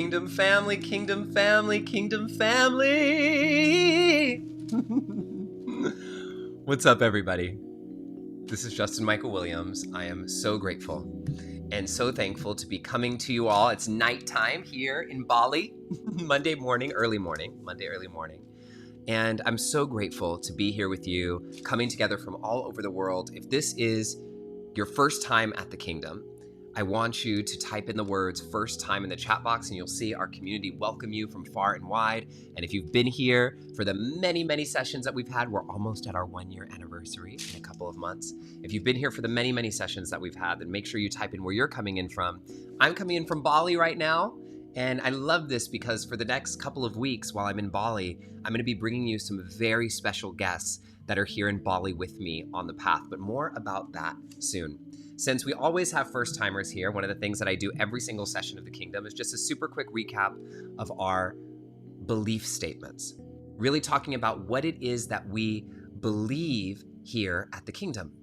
Kingdom family, kingdom family, kingdom family. What's up, everybody? This is Justin Michael Williams. I am so grateful and so thankful to be coming to you all. It's nighttime here in Bali, Monday early morning. And I'm so grateful to be here with you, coming together from all over the world. If this is your first time at the Kingdom, I want you to type in the words first time in the chat box and you'll see our community welcome you from far and wide. And if you've been here for the many, many sessions that we've had, we're almost at our 1-year anniversary in a couple of months. If you've been here for the many, many sessions that we've had, then make sure you type in where you're coming in from. I'm coming in from Bali right now. And I love this because for the next couple of weeks while I'm in Bali, I'm going to be bringing you some very special guests that are here in Bali with me on the path, but more about that soon. Since we always have first-timers here, one of the things that I do every single session of the Kingdom is just a super quick recap of our belief statements, really talking about what it is that we believe here at the Kingdom.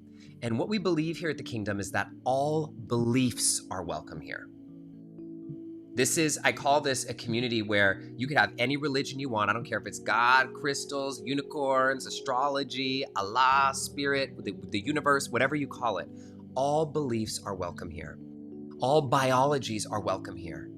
And what we believe here at the Kingdom is that all beliefs are welcome here. I call this a community where you could have any religion you want. I don't care if it's God, crystals, unicorns, astrology, Allah, spirit, the universe, whatever you call it. All beliefs are welcome here. All biologies are welcome here.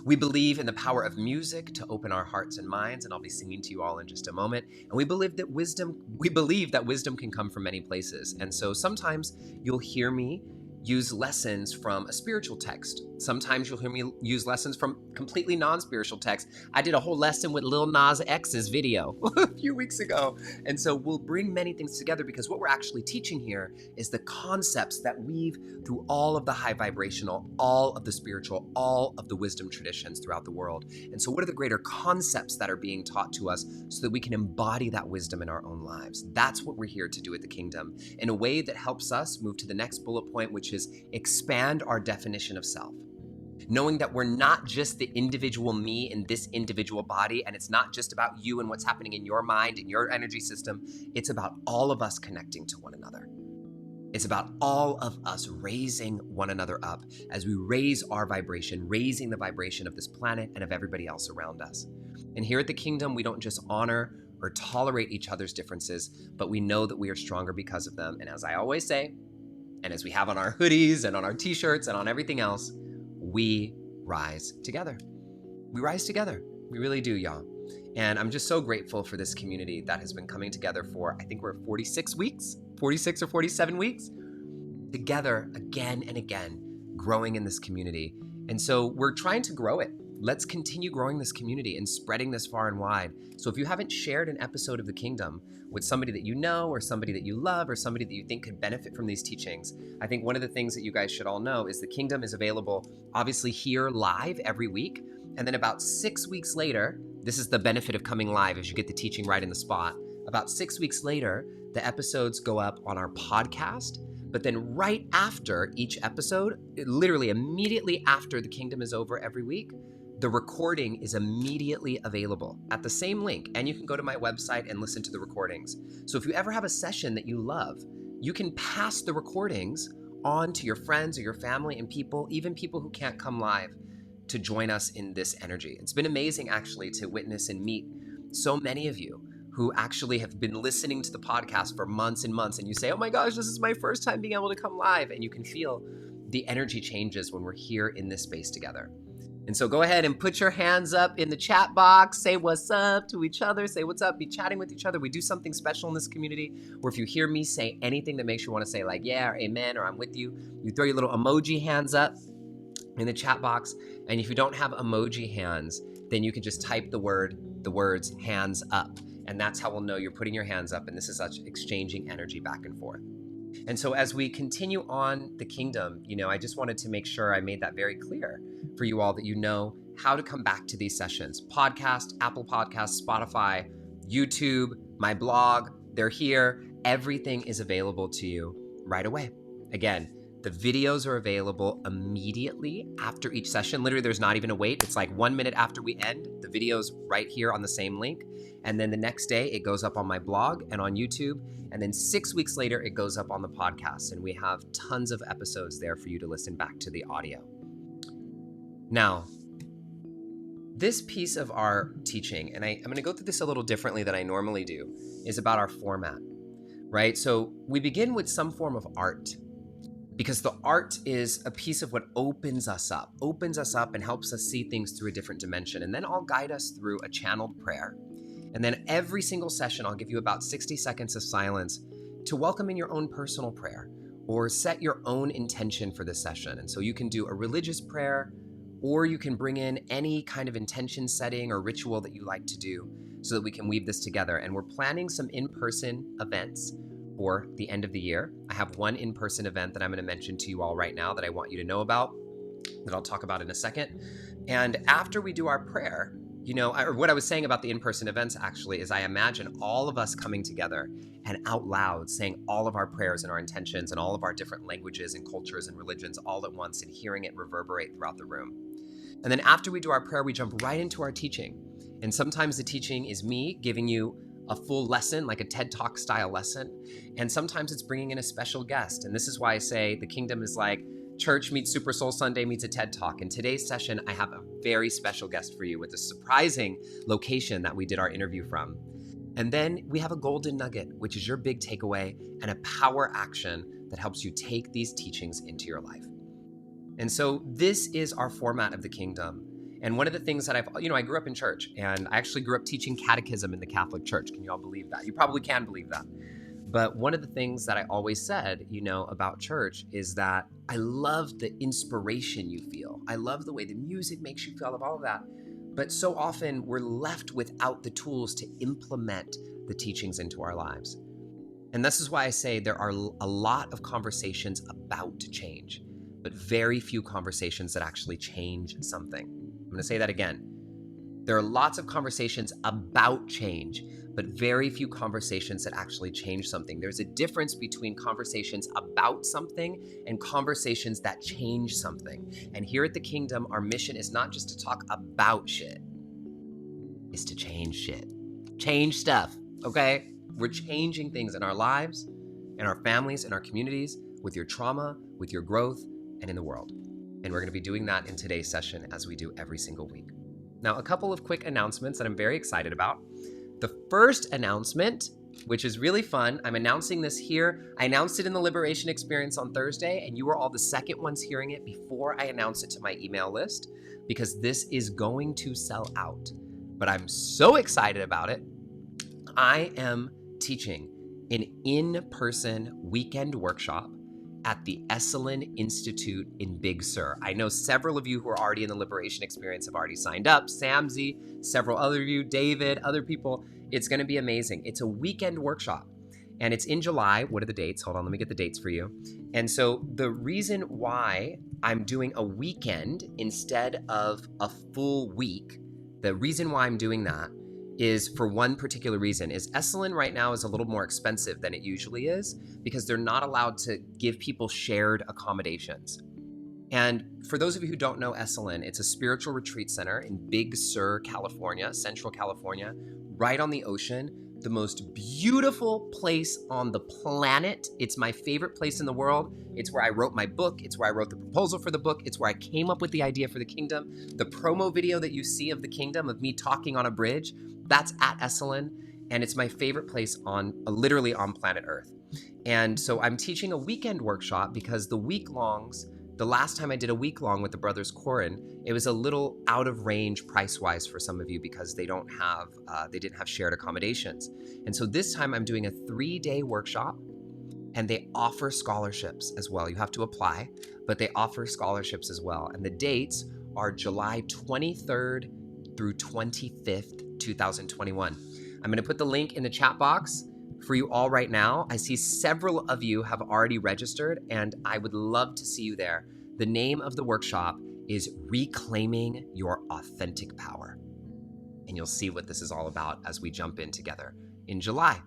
We believe in the power of music to open our hearts and minds, and I'll be singing to you all in just a moment. And we believe that wisdom can come from many places. And so sometimes you'll hear me use lessons from a spiritual text. Sometimes you'll hear me use lessons from completely non-spiritual text. I did a whole lesson with Lil Nas X's video a few weeks ago. And so we'll bring many things together because what we're actually teaching here is the concepts that weave through all of the high vibrational, all of the spiritual, all of the wisdom traditions throughout the world. And so what are the greater concepts that are being taught to us so that we can embody that wisdom in our own lives? That's what we're here to do at the Kingdom in a way that helps us move to the next bullet point, which is expand our definition of self. Knowing that we're not just the individual me in this individual body, and it's not just about you and what's happening in your mind, in your energy system. It's about all of us connecting to one another. It's about all of us raising one another up as we raise our vibration, raising the vibration of this planet and of everybody else around us. And here at the Kingdom, we don't just honor or tolerate each other's differences, but we know that we are stronger because of them. And as I always say, and as we have on our hoodies and on our t-shirts and on everything else, we rise together. We rise together. We really do, y'all. And I'm just so grateful for this community that has been coming together for, I think we're 46 or 47 weeks, together again and again, growing in this community. And so we're trying to grow it. Let's continue growing this community and spreading this far and wide. So if you haven't shared an episode of the Kingdom with somebody that you know or somebody that you love or somebody that you think could benefit from these teachings, I think one of the things that you guys should all know is the Kingdom is available obviously here live every week. And then about 6 weeks later, this is the benefit of coming live as you get the teaching right in the spot. About 6 weeks later, the episodes go up on our podcast. But then right after each episode, literally immediately after the Kingdom is over every week, the recording is immediately available at the same link, and you can go to my website and listen to the recordings. So if you ever have a session that you love, you can pass the recordings on to your friends or your family and people, even people who can't come live, to join us in this energy. It's been amazing actually to witness and meet so many of you who actually have been listening to the podcast for months and months, and you say, oh my gosh, this is my first time being able to come live, and you can feel the energy changes when we're here in this space together. And so go ahead and put your hands up in the chat box, say what's up to each other, say what's up, be chatting with each other. We do something special in this community where if you hear me say anything that makes you want to say like, yeah, or amen, or I'm with you, you throw your little emoji hands up in the chat box. And if you don't have emoji hands, then you can just type the words hands up. And that's how we'll know you're putting your hands up. And this is such exchanging energy back and forth. And so as we continue on the Kingdom, I just wanted to make sure I made that very clear for you all that you know how to come back to these sessions. Podcast, Apple Podcasts, Spotify, YouTube, my blog, they're here. Everything is available to you right away. Again, the videos are available immediately after each session. Literally, there's not even a wait. It's like 1 minute after we end, the video's right here on the same link. And then the next day, it goes up on my blog and on YouTube. And then 6 weeks later, it goes up on the podcast. And we have tons of episodes there for you to listen back to the audio. Now, This piece of our teaching, and I'm going to go through this a little differently than I normally do, is about our format, right? So we begin with some form of art, because the art is a piece of what opens us up and helps us see things through a different dimension. And then I'll guide us through a channeled prayer. And then every single session, I'll give you about 60 seconds of silence to welcome in your own personal prayer or set your own intention for this session. And so you can do a religious prayer, or you can bring in any kind of intention setting or ritual that you like to do so that we can weave this together. And we're planning some in-person events for the end of the year. I have one in-person event that I'm going to mention to you all right now that I want you to know about, that I'll talk about in a second. And after we do our prayer, what I was saying about the in-person events actually is I imagine all of us coming together and out loud saying all of our prayers and our intentions and all of our different languages and cultures and religions all at once and hearing it reverberate throughout the room. And then after we do our prayer, we jump right into our teaching. And sometimes the teaching is me giving you a full lesson, like a TED Talk style lesson. And sometimes it's bringing in a special guest. And this is why I say the kingdom is like church meets Super Soul Sunday meets a TED Talk. In today's session, I have a very special guest for you with a surprising location that we did our interview from. And then we have a golden nugget, which is your big takeaway and a power action that helps you take these teachings into your life. And so this is our format of the kingdom. And one of the things that I grew up in church, and I actually grew up teaching catechism in the Catholic Church. Can you all believe that? You probably can believe that. But one of the things that I always said, about church is that I love the inspiration you feel. I love the way the music makes you feel, of all of that. But so often we're left without the tools to implement the teachings into our lives. And this is why I say there are a lot of conversations about to change, but very few conversations that actually change something. I'm going to say that again. There are lots of conversations about change, but very few conversations that actually change something. There's a difference between conversations about something and conversations that change something. And here at the Kingdom, our mission is not just to talk about shit. It's to change shit. Change stuff, okay? We're changing things in our lives, in our families, in our communities, with your trauma, with your growth, and in the world. And we're going to be doing that in today's session as we do every single week. Now, a couple of quick announcements that I'm very excited about. The first announcement, which is really fun, I'm announcing this here. I announced it in the Liberation Experience on Thursday, and you were all the second ones hearing it before I announced it to my email list, because this is going to sell out. But I'm so excited about it. I am teaching an in-person weekend workshop at the Esalen Institute in Big Sur. I know several of you who are already in the Liberation Experience have already signed up. Samzy, several other of you, David, other people. It's going to be amazing. It's a weekend workshop, and it's in July. What are the dates? Hold on, let me get the dates for you. And so the reason why I'm doing a weekend instead of a full week, the reason why I'm doing that is for one particular reason, is Esalen right now is a little more expensive than it usually is because they're not allowed to give people shared accommodations. And for those of you who don't know Esalen, it's a spiritual retreat center in Big Sur, California, Central California, right on the ocean, the most beautiful place on the planet. It's my favorite place in the world. It's where I wrote my book. It's where I wrote the proposal for the book. It's where I came up with the idea for the Kingdom. The promo video that you see of the Kingdom, of me talking on a bridge, that's at Esalen, and it's my favorite place literally on planet Earth. And so I'm teaching a weekend workshop because the week-longs, the last time I did a week-long with the Brothers Corin, it was a little out of range price-wise for some of you because they didn't have shared accommodations. And so this time I'm doing a 3-day workshop, and they offer scholarships as well. You have to apply, but they offer scholarships as well. And the dates are July 23rd through 25th, 2021. I'm going to put the link in the chat box for you all right now. I see several of you have already registered, and I would love to see you there. The name of the workshop is Reclaiming Your Authentic Power. And you'll see what this is all about as we jump in together in July.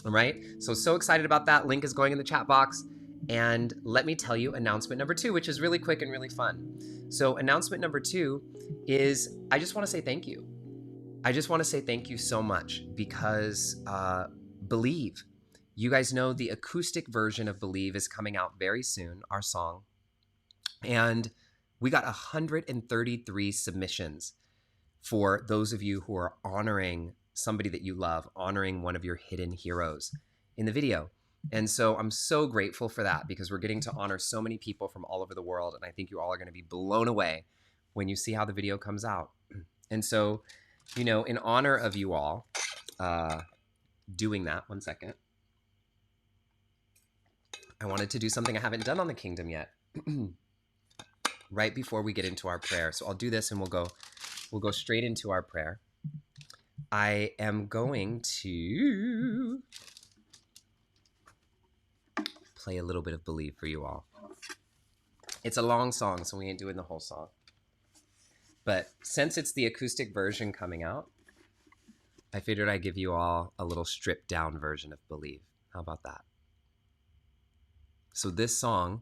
All right? So excited about that. Link is going in the chat box. And let me tell you announcement number 2, which is really quick and really fun. So announcement number 2 is I just want to say thank you. I just want to say thank you so much because Believe. You guys know the acoustic version of Believe is coming out very soon, our song. And we got 133 submissions for those of you who are honoring somebody that you love, honoring one of your hidden heroes in the video. And so I'm so grateful for that, because we're getting to honor so many people from all over the world. And I think you all are going to be blown away when you see how the video comes out. And so, you know, in honor of you all doing that, one second, I wanted to do something I haven't done on the kingdom yet right before we get into our prayer. So I'll do this and we'll go straight into our prayer. I am going to play a little bit of Believe for you all. It's a long song, so we ain't doing the whole song. But since it's the acoustic version coming out, I figured I'd give you all a little stripped down version of Believe. How about that? So this song,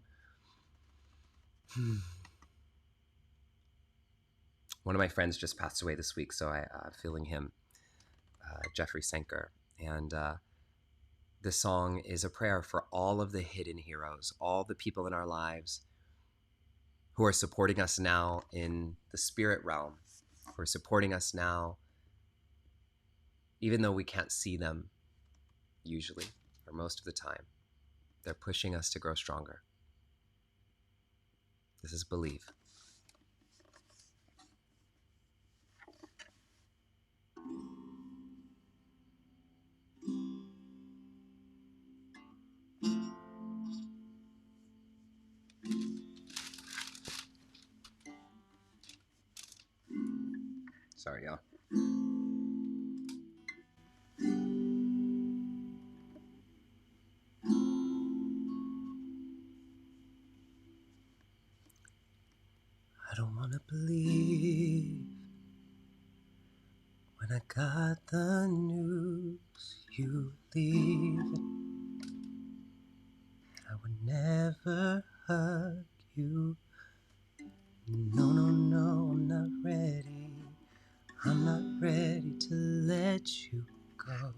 one of my friends just passed away this week, so I'm feeling him, Jeffrey Sanker. And this song is a prayer for all of the hidden heroes, all the people in our lives who are supporting us now in the spirit realm, who are supporting us now, even though we can't see them usually, or most of the time. They're pushing us to grow stronger. This is Believe. Sorry, y'all. I don't want to believe when I got the news you leave. I would never hug you. No, no, no, I'm not ready. I'm not ready to let you go.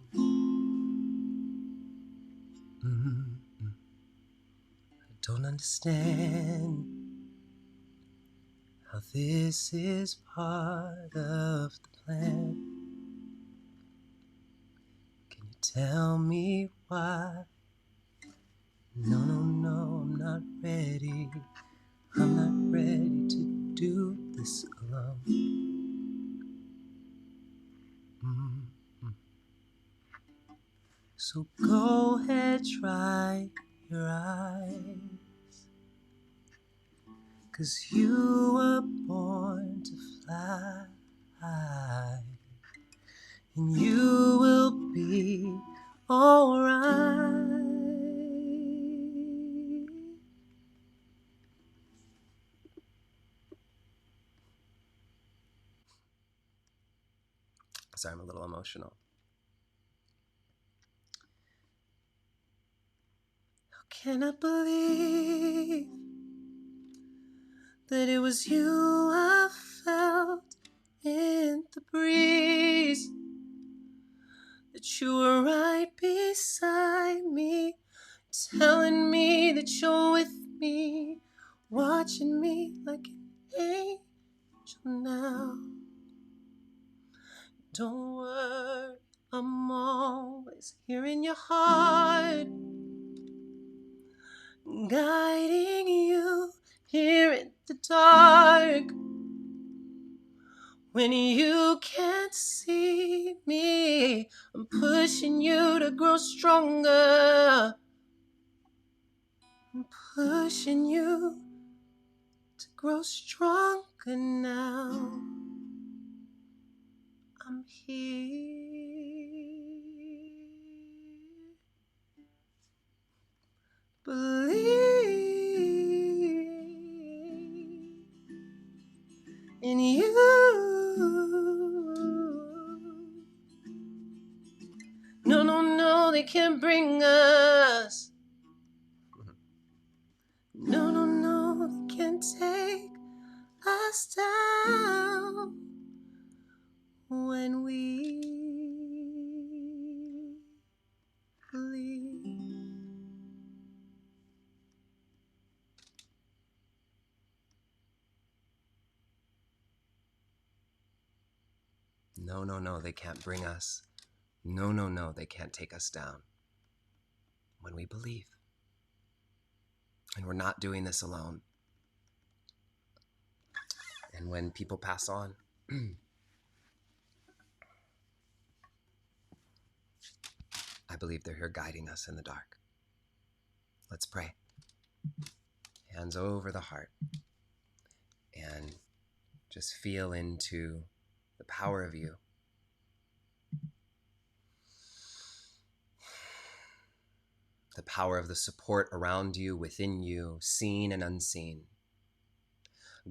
I don't understand how this is part of the plan. Can you tell me why? No, no, no, I'm not ready. I'm not ready to do this alone. So go ahead, try your eyes, 'cause you were born to fly, and you will be alright. Sorry, I'm a little emotional. How can I believe that it was you I felt in the breeze, that you were right beside me, telling me that you're with me, watching me like an angel now. Don't worry, I'm always here in your heart, guiding you here in the dark. When you can't see me, I'm pushing you to grow stronger. I'm pushing you to grow stronger now. I'm here. Believe in you. No, no, no, they can't bring us. No, no, no, they can't take us down when we believe. No, no, no, they can't bring us. No, no, no, they can't take us down. When we believe. And we're not doing this alone. And when people pass on, I believe they're here guiding us in the dark. Let's pray. Hands over the heart. And just feel into the power of you. The power of the support around you, within you, seen and unseen.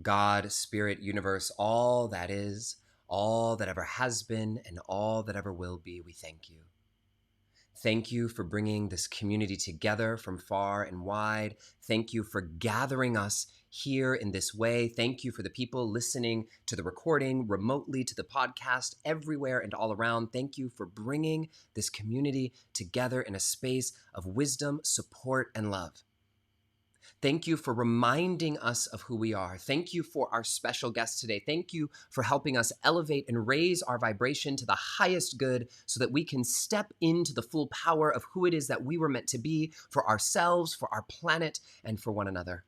God, Spirit, universe, all that is, all that ever has been, and all that ever will be, we thank you. Thank you for bringing this community together from far and wide. Thank you for gathering us here in this way. Thank you for the people listening to the recording, remotely to the podcast, everywhere and all around. Thank you for bringing this community together in a space of wisdom, support, and love. Thank you for reminding us of who we are. Thank you for our special guest today. Thank you for helping us elevate and raise our vibration to the highest good so that we can step into the full power of who it is that we were meant to be for ourselves, for our planet, and for one another.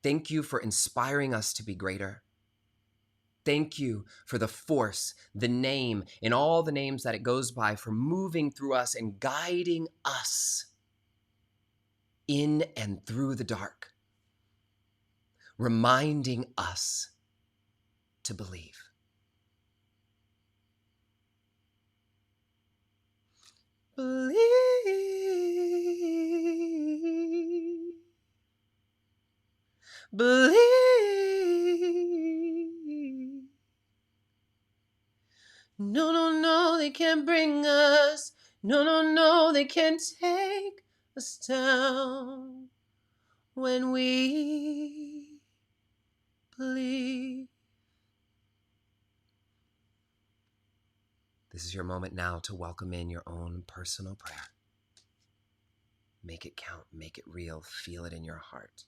Thank you for inspiring us to be greater. Thank you for the force, the name, and all the names that it goes by for moving through us and guiding us in and through the dark, reminding us to believe. Believe. Believe. No, no, no, they can't bring us. No, no, no, they can't take us down when we believe. This is your moment now to welcome in your own personal prayer. Make it count, make it real, feel it in your heart.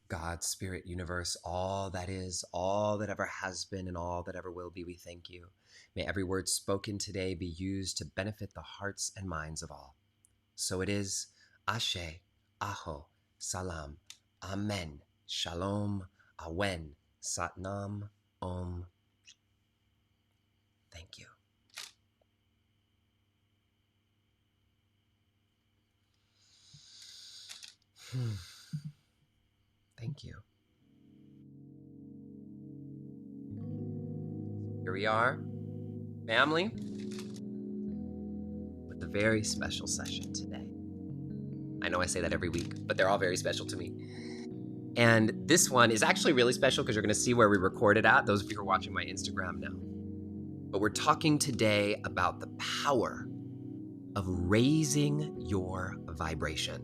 God, Spirit, universe, all that is, all that ever has been, and all that ever will be, we thank you. May every word spoken today be used to benefit the hearts and minds of all. So it is. Ashe, Aho, Salam, Amen, Shalom, Awen, Satnam, Om. Thank you. Thank you. Here we are, family, with a very special session today. I know I say that every week, but they're all very special to me. And this one is actually really special because you're going to see where we recorded at, those of you who are watching my Instagram now. But we're talking today about the power of raising your vibration.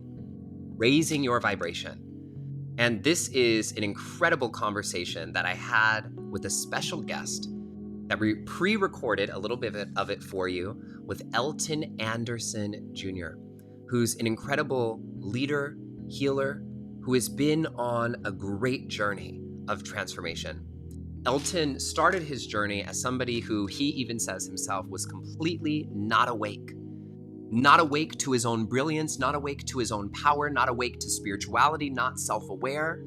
Raising your vibration. And this is an incredible conversation that I had with a special guest that we pre-recorded a little bit of it for you with Elton Anderson Jr., who's an incredible leader, healer, who has been on a great journey of transformation. Elton started his journey as somebody who he even says himself was completely not awake. Not awake to his own brilliance, not awake to his own power, not awake to spirituality, not self-aware,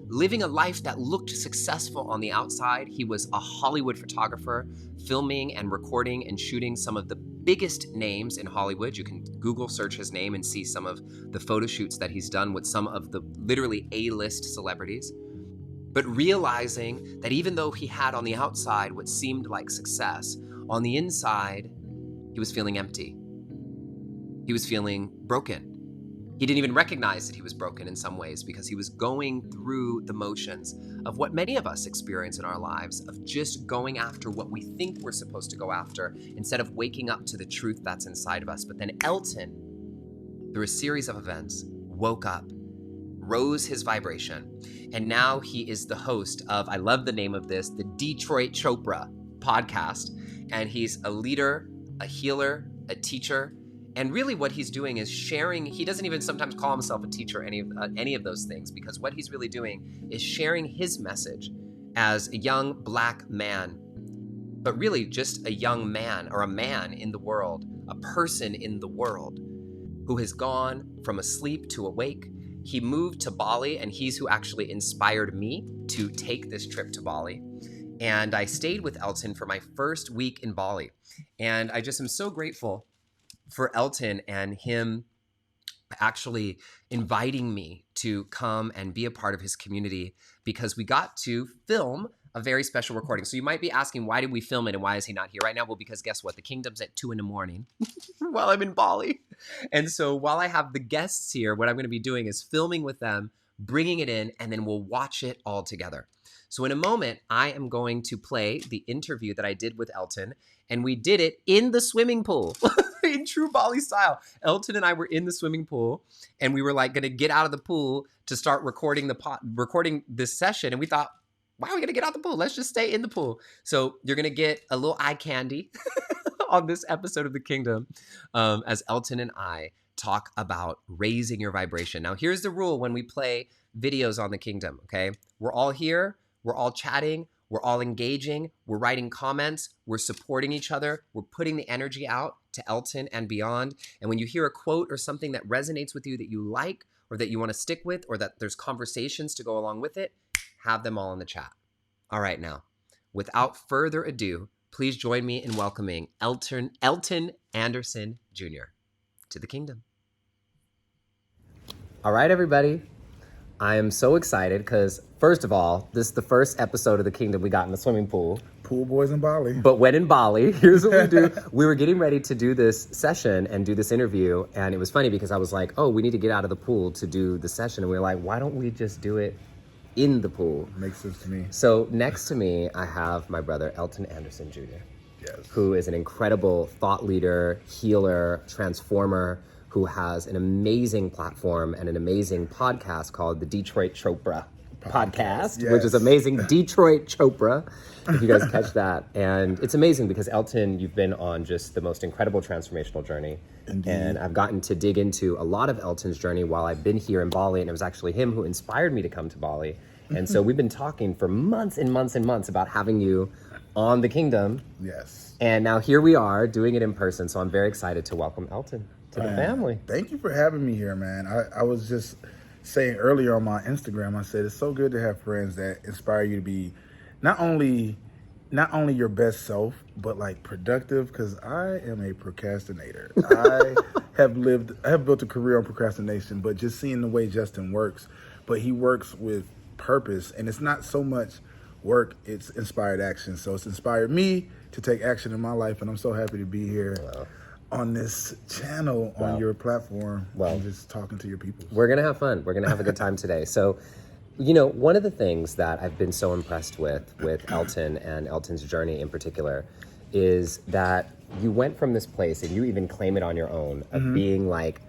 living a life that looked successful on the outside. He was a Hollywood photographer, filming and recording and shooting some of the biggest names in Hollywood. You can Google search his name and see some of the photo shoots that he's done with some of the literally A-list celebrities. But realizing that even though he had on the outside what seemed like success, on the inside, he was feeling empty. He was feeling broken. He didn't even recognize that he was broken in some ways because he was going through the motions of what many of us experience in our lives, of just going after what we think we're supposed to go after instead of waking up to the truth that's inside of us. But then Elton through a series of events, woke up, rose his vibration, and now he is the host of, I love the name of this, the Detroit Chopra podcast. And he's a leader, a healer, a teacher. And really what he's doing is sharing. He doesn't even sometimes call himself a teacher, any of those things, because what he's really doing is sharing his message as a young Black man, but really just a young man or a man in the world, a person in the world who has gone from asleep to awake. He moved to Bali, and he's who actually inspired me to take this trip to Bali. And I stayed with Elton for my first week in Bali. And I just am so grateful for Elton and him actually inviting me to come and be a part of his community, because we got to film a very special recording. So you might be asking, why did we film it and why is he not here right now? Well, because guess what? The kingdom's at 2 a.m. while I'm in Bali. And so while I have the guests here, what I'm going to be doing is filming with them, bringing it in, and then we'll watch it all together. So in a moment, I am going to play the interview that I did with Elton, and we did it in the swimming pool in true Bali style. Elton and I were in the swimming pool, and we were like going to get out of the pool to start recording this session. And we thought, why are we going to get out of the pool? Let's just stay in the pool. So you're going to get a little eye candy on this episode of The Kingdom as Elton and I talk about raising your vibration. Now, here's the rule when we play videos on The Kingdom, okay? We're all here. We're all chatting, we're all engaging, we're writing comments, we're supporting each other, we're putting the energy out to Elton and beyond. And when you hear a quote or something that resonates with you that you like, or that you want to stick with, or that there's conversations to go along with it, have them all in the chat. All right, now, without further ado, please join me in welcoming Elton Anderson Jr. to The Kingdom. All right, everybody. I am so excited because, first of all, this is the first episode of The Kingdom we got in the swimming pool. Pool boys in Bali. But when in Bali, here's what we do. We were getting ready to do this session and do this interview, and it was funny because I was like, oh, we need to get out of the pool to do the session. And we were like, why don't we just do it in the pool? Makes sense to me. So next to me, I have my brother, Elton Anderson Jr., Yes. who is an incredible thought leader, healer, transformer, who has an amazing platform and an amazing podcast called the Detroit Chopra podcast, Yes. which is amazing. Detroit Chopra, if you guys catch that. And it's amazing because Elton, you've been on just the most incredible transformational journey. Indeed. And I've gotten to dig into a lot of Elton's journey while I've been here in Bali. And it was actually him who inspired me to come to Bali. And so we've been talking for months and months and months about having you on The Kingdom. Yes. And now here we are doing it in person. So I'm very excited to welcome Elton to the family. Thank you for having me here, man. I was just saying earlier on my Instagram, I said it's so good to have friends that inspire you to be not only your best self, but like productive, because I am a procrastinator. I have built a career on procrastination, but just seeing the way Justin works, but he works with purpose, and it's not so much work, it's inspired action. So it's inspired me to take action in my life, and I'm so happy to be here. Wow. On this channel, on your platform, Well, and just talking to your people. We're going to have fun. We're going to have a good time today. So, you know, one of the things that I've been so impressed with Elton and Elton's journey in particular is that you went from this place, and you even claim it on your own, of being like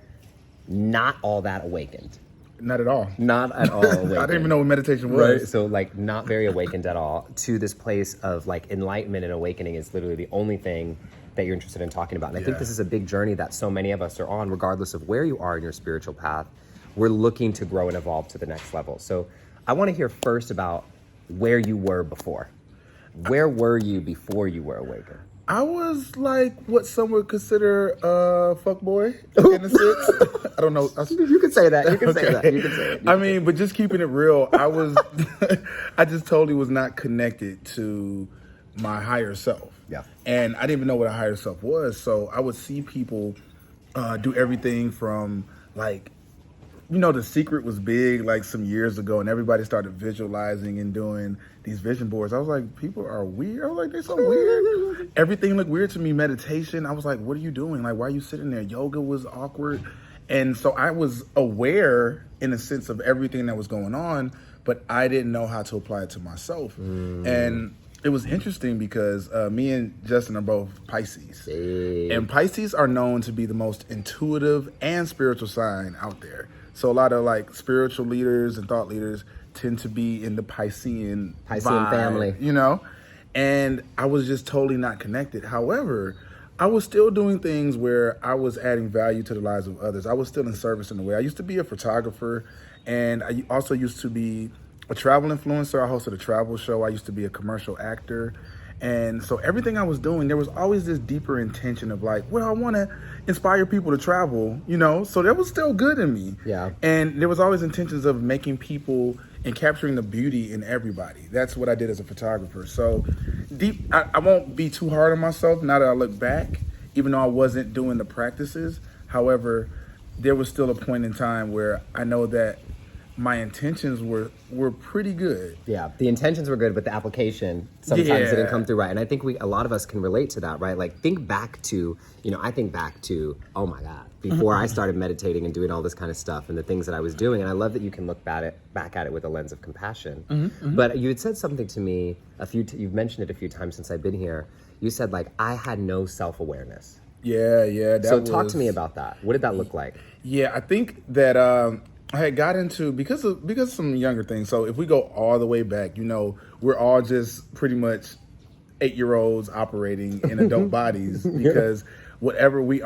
not all that awakened. Not at all. Not at all awakened. I didn't even know what meditation was. Right. So like not very awakened at all, to this place of like enlightenment and awakening is literally the only thing that you're interested in talking about. And I think this is a big journey that so many of us are on, regardless of where you are in your spiritual path. We're looking to grow and evolve to the next level. So I want to hear first about where you were before. Where were you before you were awakened? I was like what some would consider a fuckboy in a sense. I don't know. You can say that. You can say that. You can say it. I mean, but just keeping it real, I just totally was not connected to my higher self. Yeah. And I didn't even know what a higher self was. So I would see people do everything from like, you know, The Secret was big like some years ago, and everybody started visualizing and doing these vision boards. I was like, people are weird. I was like, they're so weird. Everything looked weird to me. Meditation, I was like, what are you doing? Like, why are you sitting there? Yoga was awkward. And so I was aware in a sense of everything that was going on, but I didn't know how to apply it to myself. And It was interesting because me and Justin are both Pisces. Hey. And Pisces are known to be the most intuitive and spiritual sign out there. So a lot of like spiritual leaders and thought leaders tend to be in the Piscean vibe, family. you know? And I was just totally not connected. However, I was still doing things where I was adding value to the lives of others. I was still in service in a way. I used to be a photographer, and I also used to be a travel influencer. I hosted a travel show. I used to be a commercial actor. And so everything I was doing, there was always this deeper intention of like, well, I want to inspire people to travel, you know? So that was still good in me. Yeah. And there was always intentions of making people and capturing the beauty in everybody. That's what I did as a photographer. So I won't be too hard on myself now that I look back, even though I wasn't doing the practices. However, there was still a point in time where I know that my intentions were pretty good. Yeah, the intentions were good, but the application sometimes didn't come through right. And I think a lot of us can relate to that, right? Like think back to, I think back to, oh my God, before I started meditating and doing all this kind of stuff and the things that I was doing. And I love that you can look back at it with a lens of compassion. But you had said something to me you've mentioned it a few times since I've been here. You said like, I had no self-awareness. Yeah. So talk to me about that. What did that look like? Yeah, I think that I had got into because of some younger things. So if we go all the way back, we're all just pretty much 8-year-olds operating in adult bodies because whatever we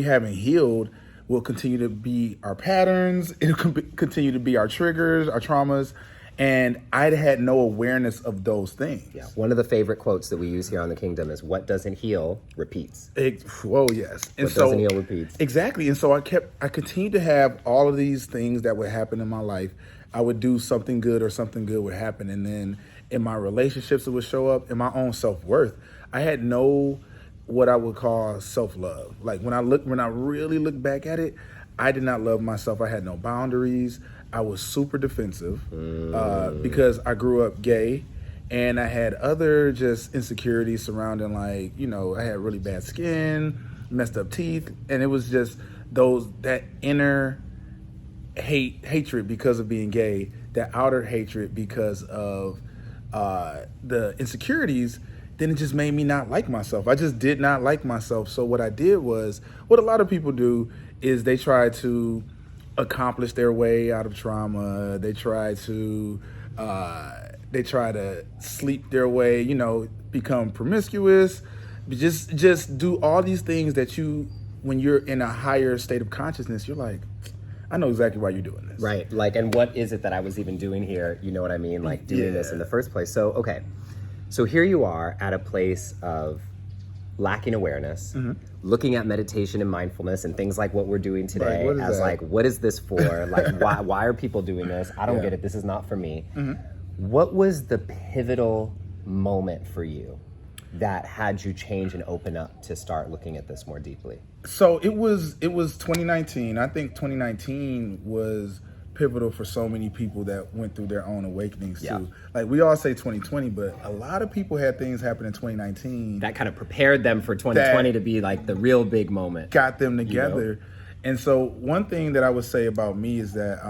haven't healed will continue to be our patterns. It'll continue to be our triggers, our traumas. And I had no awareness of those things. Yeah. One of the favorite quotes that we use here on the Kingdom is, "What doesn't heal repeats." Yes. And what doesn't heal repeats. Exactly. And so I continued to have all of these things that would happen in my life. I would do something good or something good would happen. And then in my relationships, it would show up in my own self-worth. I had no, what I would call self-love. Like when I really look back at it, I did not love myself. I had no boundaries. I was super defensive because I grew up gay and I had other just insecurities surrounding like, I had really bad skin, messed up teeth. And it was just that inner hatred because of being gay, that outer hatred because of the insecurities. Then it just made me not like myself. I just did not like myself. So what I did was, what a lot of people do is they try to accomplish their way out of trauma. They try to sleep their way, become promiscuous, just do all these things that when you're in a higher state of consciousness, you're like, I know exactly why you're doing this. Right. Like, and what is it that I was even doing here? You know what I mean? Like doing this in the first place. So, okay. So here you are at a place of lacking awareness, looking at meditation and mindfulness and things like what we're doing today as like, what is this for? Like, why are people doing this? I don't get it. This is not for me. What was the pivotal moment for you that had you change and open up to start looking at this more deeply? So it was 2019. I think 2019 was pivotal for so many people that went through their own awakenings too. Like we all say 2020, but a lot of people had things happen in 2019 that kind of prepared them for 2020 to be like the real big moment, got them together. And so one thing that I would say about me is that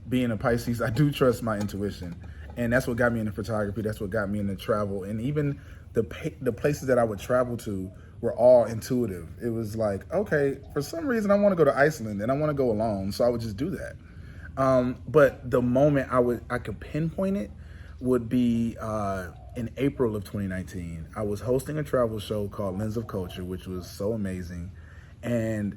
being a Pisces, I do trust my intuition, and that's what got me into photography. That's what got me into travel, and even the places that I would travel to were all intuitive. It was like, okay, for some reason I want to go to Iceland and I want to go alone, so I would just do that. But the moment I could pinpoint it would be in April of 2019. I was hosting a travel show called Lens of Culture, which was so amazing, and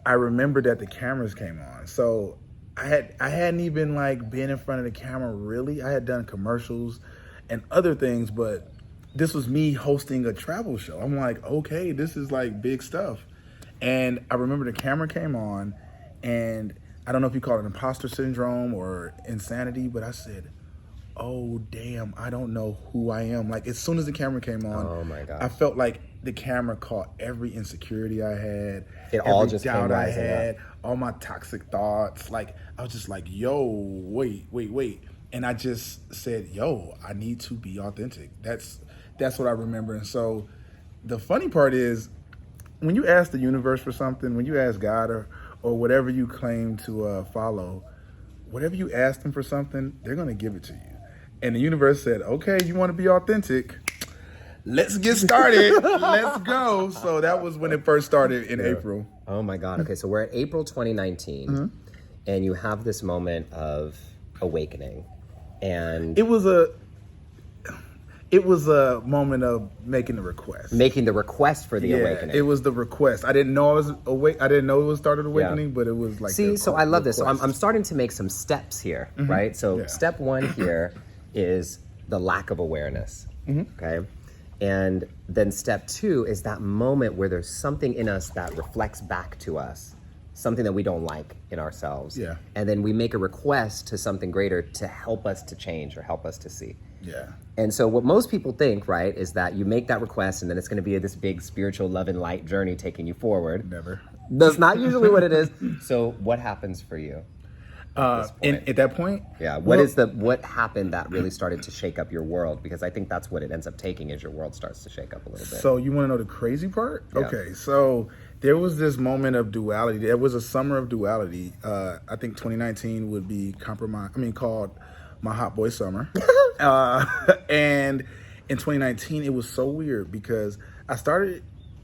I remember that the cameras came on. So I hadn't even like been in front of the camera really. I had done commercials and other things, but this was me hosting a travel show. I'm like, okay, this is like big stuff. And I remember the camera came on, and I don't know if you call it imposter syndrome or insanity, but I said, oh, damn, I don't know who I am. Like as soon as the camera came on, oh my God, I felt like the camera caught every insecurity I had. It all just doubt came I rising had, up. all my toxic thoughts. Like I was just like, yo, wait. And I just said, yo, I need to be authentic. That's what I remember. And so the funny part is when you ask the universe for something, when you ask God or whatever you claim to follow, whatever you ask them for something, they're going to give it to you. And the universe said, okay, you want to be authentic? Let's get started. Let's go. So that was when it first started in April. Oh my God. Okay, so we're at April 2019, and you have this moment of awakening, and It was a moment of making the request. making the request for the awakening. It was the request. I didn't know I was awake. I didn't know it was started awakening, but it was like. See, so I love this. So I'm starting to make some steps here, right? So step one here is the lack of awareness. Okay. And then step two is that moment where there's something in us that reflects back to us, something that we don't like in ourselves. Yeah. And then we make a request to something greater to help us to change or help us to see. Yeah. And so what most people think, right, is that you make that request and then it's going to be this big spiritual love and light journey taking you forward. Never. That's not usually what it is. So what happens for you? At that point? Yeah. What happened that really started to shake up your world? Because I think that's what it ends up taking, is your world starts to shake up a little bit. So you want to know the crazy part? Yeah. Okay. So there was this moment of duality. There was a summer of duality. I think 2019 would be called my hot boy summer. And in 2019, it was so weird because I started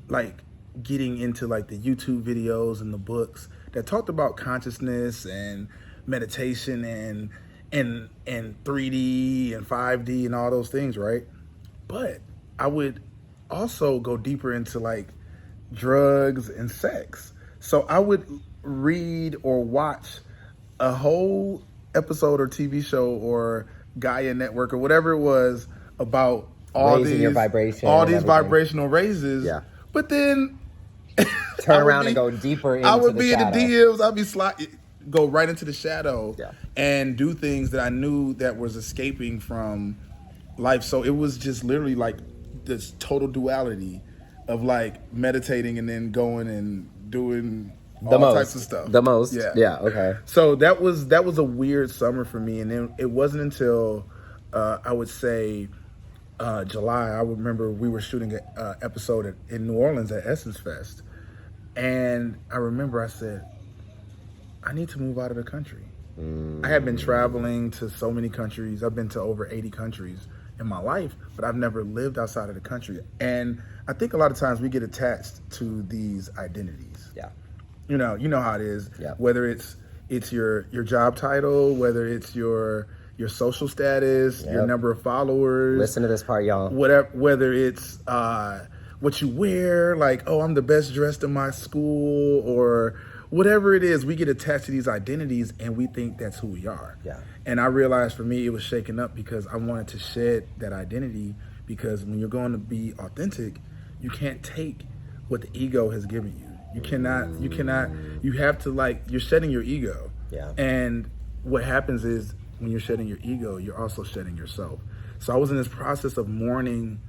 like getting into like the YouTube videos and the books that talked about consciousness and meditation and 3D and 5D and all those things, right? But I would also go deeper into like drugs and sex. So I would read or watch a whole episode or TV show or Gaia Network or whatever it was about all Raising your vibration all and these everything. vibrational raises. Yeah. But then Turn around and go deeper into I would the be shadow. in the DMs. I'd be go right into the shadow Yeah. and do things that I knew that was escaping from life. So it was just literally like this total duality of like meditating and then going and doing all types of stuff. The most. Yeah. Yeah. Okay. So that was a weird summer for me, and then it wasn't until I would say July. I remember we were shooting an episode in New Orleans at Eltons Fest, and I remember I said, I need to move out of the country. I have been traveling to so many countries. I've been to over 80 countries in my life, but I've never lived outside of the country. And I think a lot of times we get attached to these identities. Yeah. You know how it is. Yeah. Whether it's your job title, whether it's your social status, your number of followers. Listen to this part, y'all. Whether it's what you wear, like, oh, I'm the best dressed in my school, or whatever it is, we get attached to these identities and we think that's who we are. Yeah. And I realized for me it was shaking up because I wanted to shed that identity, because when you're going to be authentic, you can't take what the ego has given you. You have to, you're shedding your ego. Yeah. And what happens is when you're shedding your ego, you're also shedding yourself. So I was in this process of mourning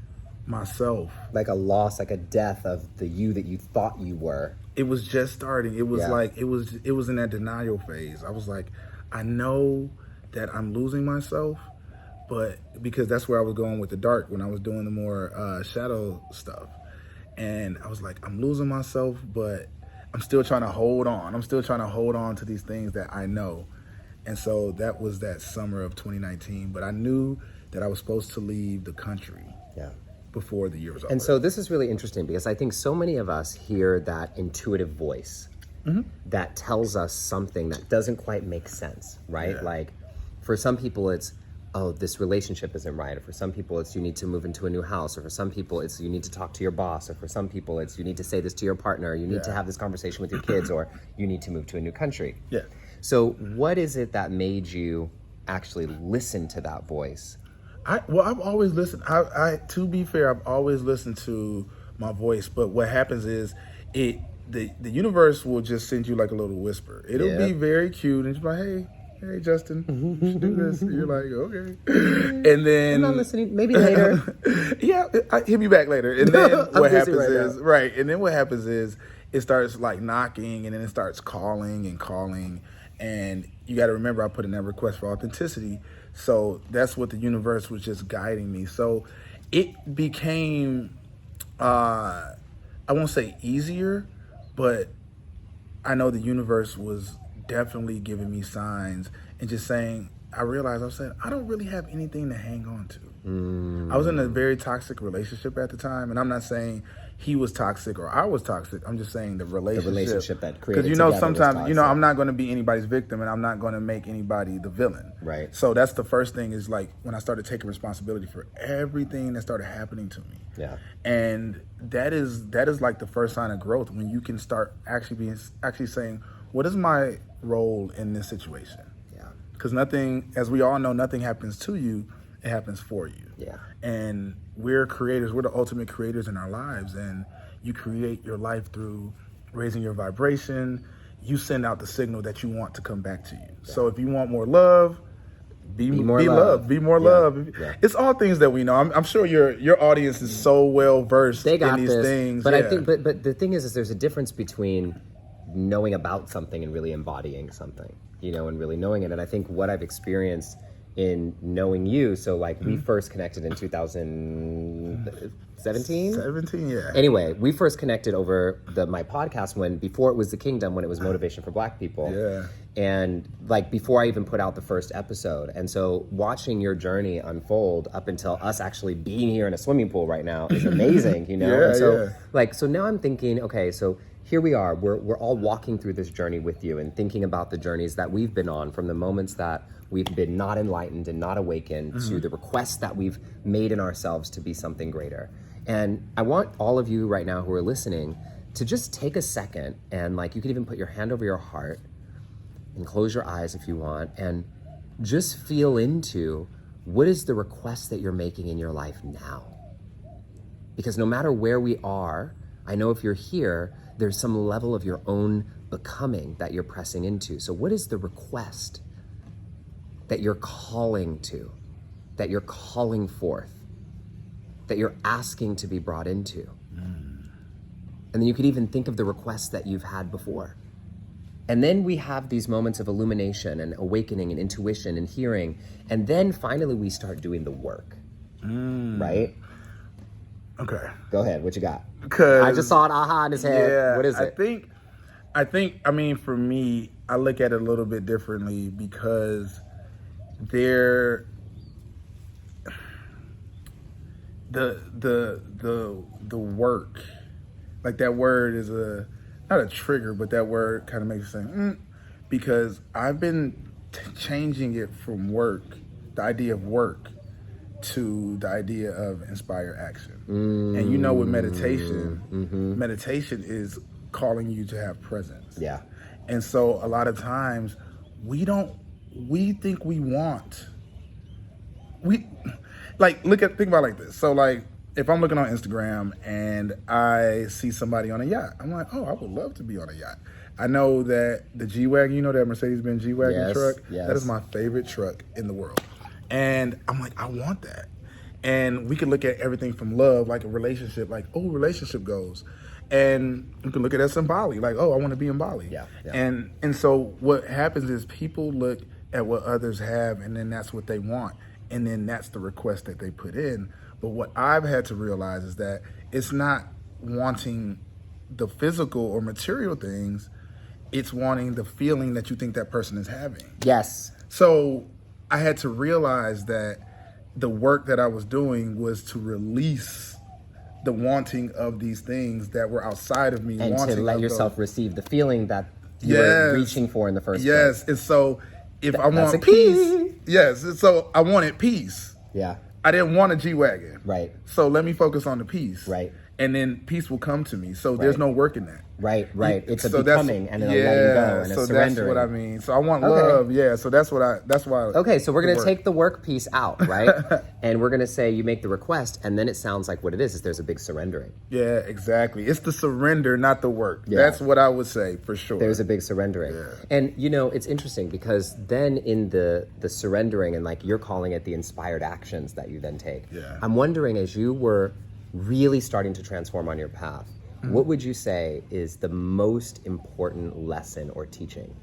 myself. Like a loss, like a death of the you that you thought you were. It was just starting. It was it was in that denial phase. I was like, I know that I'm losing myself, but because that's where I was going with the dark when I was doing the more shadow stuff. And I was like, I'm losing myself, but I'm still trying to hold on. I'm still trying to hold on to these things that I know. And so that was that summer of 2019. But I knew that I was supposed to leave the country. Yeah. Before the year was over. And so this is really interesting because I think so many of us hear that intuitive voice that tells us something that doesn't quite make sense, right? Yeah. Like for some people it's, oh, this relationship isn't right. Or for some people it's you need to move into a new house. Or for some people it's you need to talk to your boss. Or for some people it's you need to say this to your partner. Or you need to have this conversation with your kids. Or you need to move to a new country. Yeah. So what is it that made you actually listen to that voice? I've always listened. To be fair, I've always listened to my voice. But what happens is, the universe will just send you like a little whisper. It'll be very cute, and it's like, hey, Justin, you should do this. And you're like, okay. And then I'm not listening. Maybe later. Yeah, hit me back later. And then what happens right is now. right. And then what happens is it starts like knocking, and then it starts calling and calling. And you got to remember, I put in that request for authenticity. So that's what the universe was just guiding me. So it became, I won't say easier, but I know the universe was definitely giving me signs and just saying, I realized, I said, I don't really have anything to hang on to. I was in a very toxic relationship at the time, and I'm not saying he was toxic or I was toxic. I'm just saying the relationship that created because together sometimes was toxic. I'm not going to be anybody's victim, and I'm not going to make anybody the villain. Right. So that's the first thing is like when I started taking responsibility for everything that started happening to me. Yeah. And that is like the first sign of growth, when you can start actually saying, what is my role in this situation? Yeah. Because nothing, as we all know, nothing happens to you, it happens for you. Yeah. And we're creators, we're the ultimate creators in our lives, and you create your life through raising your vibration. You send out the signal that you want to come back to you. Yeah. So if you want more love, be more love. Be more love. Yeah. It's all things that we know. I'm sure your audience is so well versed in these things. But I think, but the thing is there's a difference between knowing about something and really embodying something, and really knowing it. And I think what I've experienced in knowing you, so like we first connected in 2017? 17, yeah. Anyway, we first connected over my podcast before it was The Kingdom, when it was Motivation for Black People. Yeah. And like before I even put out the first episode. And so watching your journey unfold up until us actually being here in a swimming pool right now is amazing, Yeah, and so so now I'm thinking, okay, so here we are, we're all walking through this journey with you and thinking about the journeys that we've been on, from the moments that we've been not enlightened and not awakened to the requests that we've made in ourselves to be something greater. And I want all of you right now who are listening to just take a second, and like you could even put your hand over your heart and close your eyes if you want, and just feel into what is the request that you're making in your life now. Because no matter where we are, I know if you're here, there's some level of your own becoming that you're pressing into. So what is the request that you're calling to, that you're calling forth, that you're asking to be brought into? And then you could even think of the requests that you've had before. And then we have these moments of illumination and awakening and intuition and hearing. And then finally we start doing the work, right? Okay. Go ahead, what you got? Because I just saw an aha in his head. Yeah, what is it? I think, for me, I look at it a little bit differently, because the work, like that word is not a trigger, but that word kind of makes you say, because I've been changing it from work, the idea of work, to the idea of inspired action. And with meditation, meditation is calling you to have presence. Yeah. And so a lot of times we think we want, think about it like this. So like, if I'm looking on Instagram and I see somebody on a yacht, I'm like, oh, I would love to be on a yacht. I know that the G-Wagon, that Mercedes-Benz G-Wagon truck, that is my favorite truck in the world. And I'm like, I want that. And we can look at everything from love, like a relationship, like, oh, relationship goals. And you can look at us in Bali, like, oh, I want to be in Bali. Yeah. And so what happens is people look at what others have, and then that's what they want. And then that's the request that they put in. But what I've had to realize is that it's not wanting the physical or material things, it's wanting the feeling that you think that person is having. Yes. So I had to realize that the work that I was doing was to release the wanting of these things that were outside of me. And wanting to let yourself receive the feeling that you were reaching for in the first place. Yes, and so if I want peace, so I wanted peace. Yeah. I didn't want a G-Wagon. Right. So let me focus on the peace. Right. And then peace will come to me. So there's no work in that. Right. It's a becoming and a letting go and a surrendering. That's what I mean. So I want love. Yeah. So that's why. Okay. So we're going to take the work piece out, right? And we're going to say you make the request, and then it sounds like what it is there's a big surrendering. Yeah, exactly. It's the surrender, not the work. Yeah. That's what I would say for sure. There's a big surrendering. Yeah. And it's interesting because then in the surrendering, and like you're calling it the inspired actions that you then take. Yeah. I'm wondering, as you were really starting to transform on your path, what would you say is the most important lesson or teaching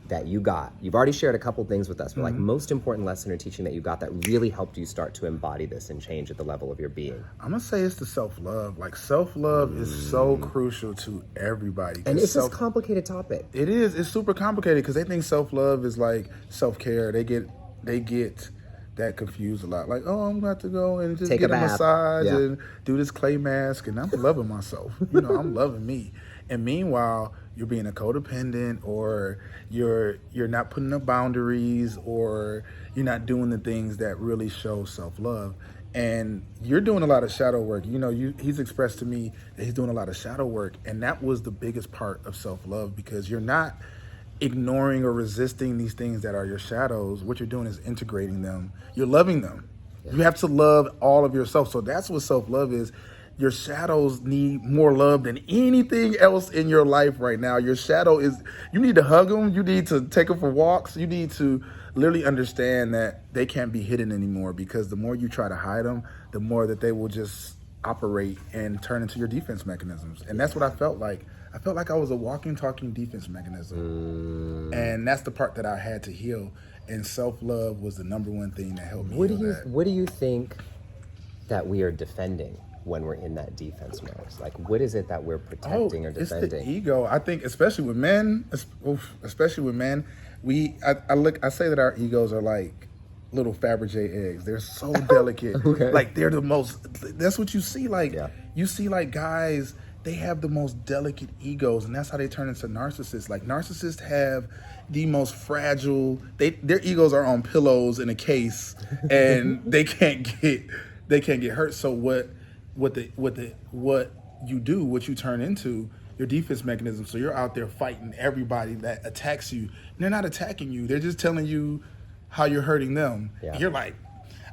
that you got? You've already shared a couple things with us, but like most important lesson or teaching that you got that really helped you start to embody this and change at the level of your being? I'm gonna say it's the self-love. Like self-love is so crucial to everybody. And it's a complicated topic. It is. It's super complicated because they think self-love is like self-care. They get they get that confused a lot. Like, oh, I'm about to go and just Take get a a bath. massage Yeah. and do this clay mask, and I'm loving myself. I'm loving me. And meanwhile, you're being a codependent, or you're not putting up boundaries, or you're not doing the things that really show self-love. And you're doing a lot of shadow work. He's expressed to me that he's doing a lot of shadow work, and that was the biggest part of self-love, because you're not ignoring or resisting these things that are your shadows. What you're doing is integrating them. You're loving them. Yeah. You have to love all of yourself. So that's what self-love is. Your shadows need more love than anything else in your life right now. Your shadow you need to hug them. You need to take them for walks. You need to literally understand that they can't be hidden anymore, because the more you try to hide them, the more that they will just operate and turn into your defense mechanisms. And that's what I felt like. I felt like I was a walking, talking defense mechanism. And that's the part that I had to heal. And self-love was the number one thing that helped me heal that. What do you think that we are defending when we're in that defense mode? Like, what is it that we're protecting or defending? It's the ego. I think, especially with men, I say that our egos are like little Fabergé eggs. They're so delicate. Okay. Like, they're the most, that's what you see. Like, Yeah. You see like guys, they have the most delicate egos, and that's how they turn into narcissists. Like, narcissists have the most fragile, their egos are on pillows in a case, and they can't get hurt. So what you do, what you turn into, your defense mechanism. So you're out there fighting everybody that attacks you. And they're not attacking you. They're just telling you how you're hurting them. Yeah. And you're like,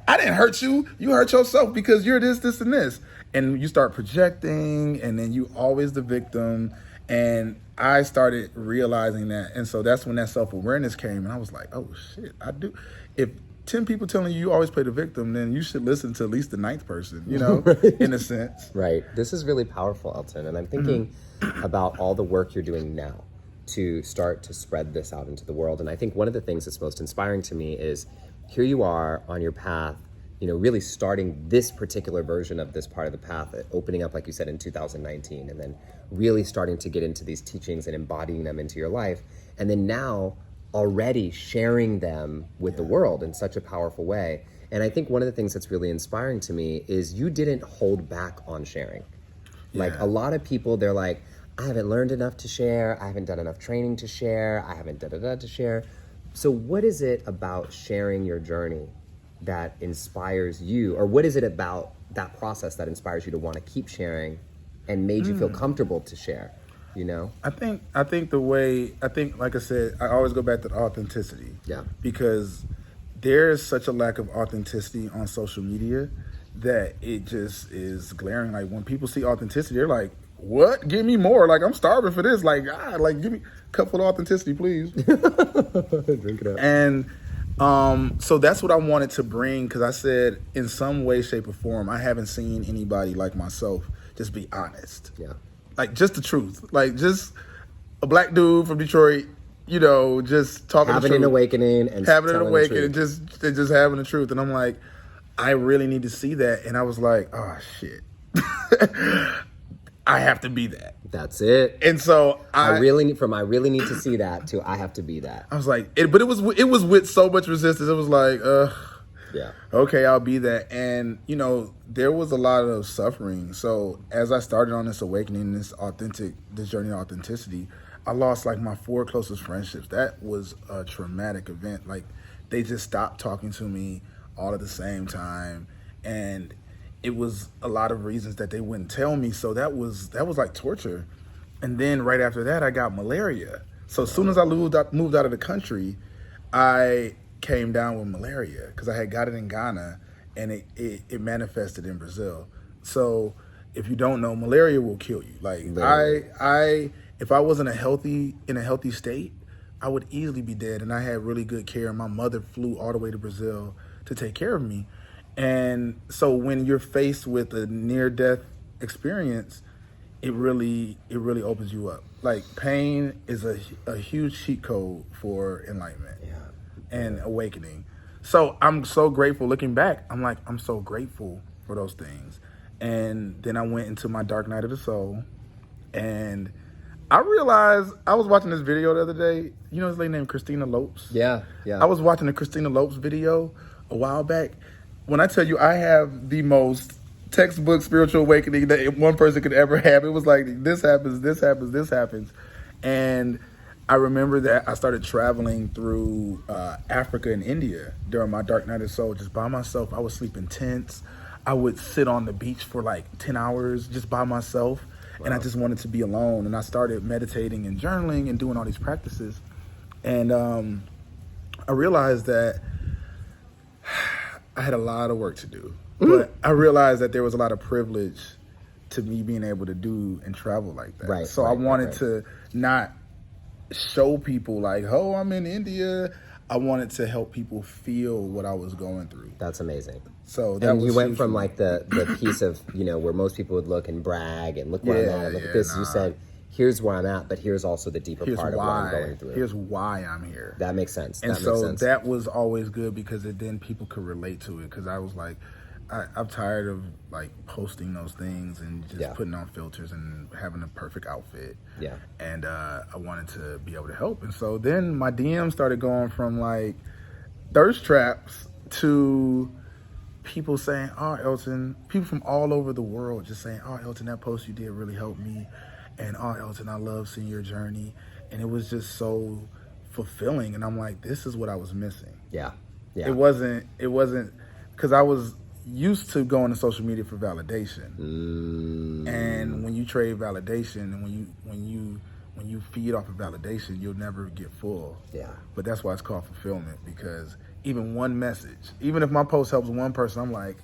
I didn't hurt you. You hurt yourself because you're this, and this. And you start projecting, and then you always the victim. And I started realizing that. And so that's when that self-awareness came. And I was like, oh, shit, I do. If 10 people telling you always play the victim, then you should listen to at least the 9th person, Right. in a sense. Right. This is really powerful, Elton. And I'm thinking about all the work you're doing now to start to spread this out into the world. And I think one of the things that's most inspiring to me is here you are on your path, really starting this particular version of this part of the path, opening up, like you said, in 2019, and then really starting to get into these teachings and embodying them into your life. And then now already sharing them with the world in such a powerful way. And I think one of the things that's really inspiring to me is you didn't hold back on sharing. Like, a lot of people, they're like, I haven't learned enough to share. I haven't done enough training to share. I haven't da-da-da to share. So what is it about sharing your journey that inspires you? Or what is it about that process that inspires you to want to keep sharing and made you feel comfortable to share? I think like I said, I always go back to the authenticity. Yeah. Because there's such a lack of authenticity on social media that it just is glaring. Like, when people see authenticity, they're like, what? Give me more. Like, I'm starving for this. Like, give me a cup full of authenticity, please. Drink it up. And so that's what I wanted to bring, because I said, in some way, shape, or form, I haven't seen anybody like myself just be honest. Yeah. Like, just the truth. Like, just a black dude from Detroit, just talking the truth. Having an awakening and having an telling awakening, the truth. just having the truth. And I'm like, I really need to see that. And I was like, oh, shit. I have to be that. That's it. And so I really need to see that to I have to be that. I was like, but it was with so much resistance. It was like, yeah. Okay, I'll be that. And, there was a lot of suffering. So as I started on this awakening, this journey of authenticity, I lost like my 4 closest friendships. That was a traumatic event. Like, they just stopped talking to me all at the same time. And it was a lot of reasons that they wouldn't tell me. So that was like torture. And then right after that, I got malaria. So as soon as I moved out of the country, I came down with malaria because I had got it in Ghana, and it manifested in Brazil. So if you don't know, malaria will kill you. Like, if I wasn't in a healthy state, I would easily be dead. And I had really good care. My mother flew all the way to Brazil to take care of me. And so when you're faced with a near-death experience, it really opens you up. Like, pain is a huge cheat code for enlightenment and awakening. So I'm so grateful. Looking back, I'm so grateful for those things. And then I went into my dark night of the soul, and I realized I was watching this video the other day. You know this lady named Christina Lopes? Yeah. I was watching the Christina Lopes video a while back. When I tell you I have the most textbook spiritual awakening that one person could ever have, it was like this happens, this happens, this happens. And I remember that I started traveling through Africa and India during my dark night of soul just by myself. I would sleep in tents. I would sit on the beach for like 10 hours just by myself. Wow. And I just wanted to be alone. And I started meditating and journaling and doing all these practices. And I realized that I had a lot of work to do. But I realized that there was a lot of privilege to me being able to do and travel like that. Right, so I wanted to not show people like, oh, I'm in India. I wanted to help people feel what I was going through. That's amazing. So that and was you went from like the piece of, where most people would look and brag and look where I'm at, look at this. You said, here's where I'm at, but here's also the deeper part of what I'm going through. Here's why I'm here. That makes sense. And that was always good because then people could relate to it. Because I was like, I'm tired of like posting those things and just putting on filters and having a perfect outfit. Yeah. And I wanted to be able to help. And so then my DMs started going from like thirst traps to people saying, oh, Elton, people from all over the world just saying, oh, Elton, that post you did really helped me. And oh, Elton, I love seeing your journey. And it was just so fulfilling. And I'm like, this is what I was missing. Yeah. Yeah. It wasn't because I was used to going to social media for validation. And when you trade validation and when you feed off of validation, you'll never get full. Yeah. But that's why it's called fulfillment, because even one message, even if my post helps one person, I'm like,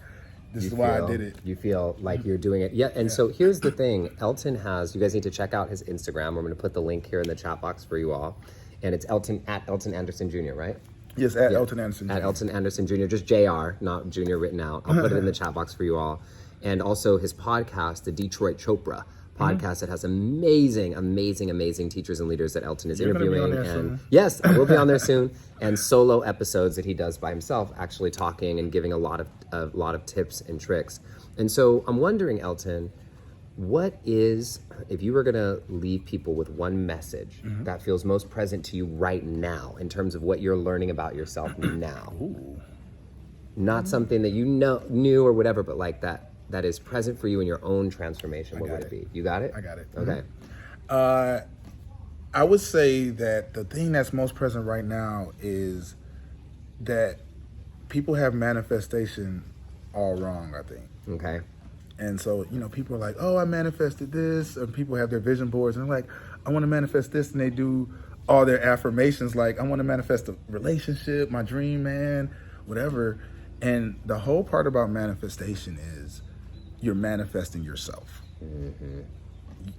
this is why I did it. You feel like you're doing it. Yeah. And so here's the thing. Elton you guys need to check out his Instagram. We're going to put the link here in the chat box for you all. And it's Elton Anderson Jr, right? Yes, at Elton Anderson Jr. At Elton Anderson Jr., just JR, not Junior written out. I'll put it in the chat box for you all. And also his podcast, the Detroit Chopra podcast, that has amazing teachers and leaders that Elton is interviewing. And yes, I will be on there soon. And solo episodes that he does by himself, actually talking and giving a lot of tips and tricks. And so I'm wondering, Elton, what is, if you were going to leave people with one message that feels most present to you right now in terms of what you're learning about yourself now? Not something that you knew or whatever, but like that is present for you in your own transformation. What would it be? You got it? I got it. Okay. I would say that the thing that's most present right now is that people have manifestation all wrong, I think. Okay. And so, people are like, oh, I manifested this. Or people have their vision boards and they're like, I want to manifest this. And they do all their affirmations like, I want to manifest a relationship, my dream man, whatever. And the whole part about manifestation is you're manifesting yourself.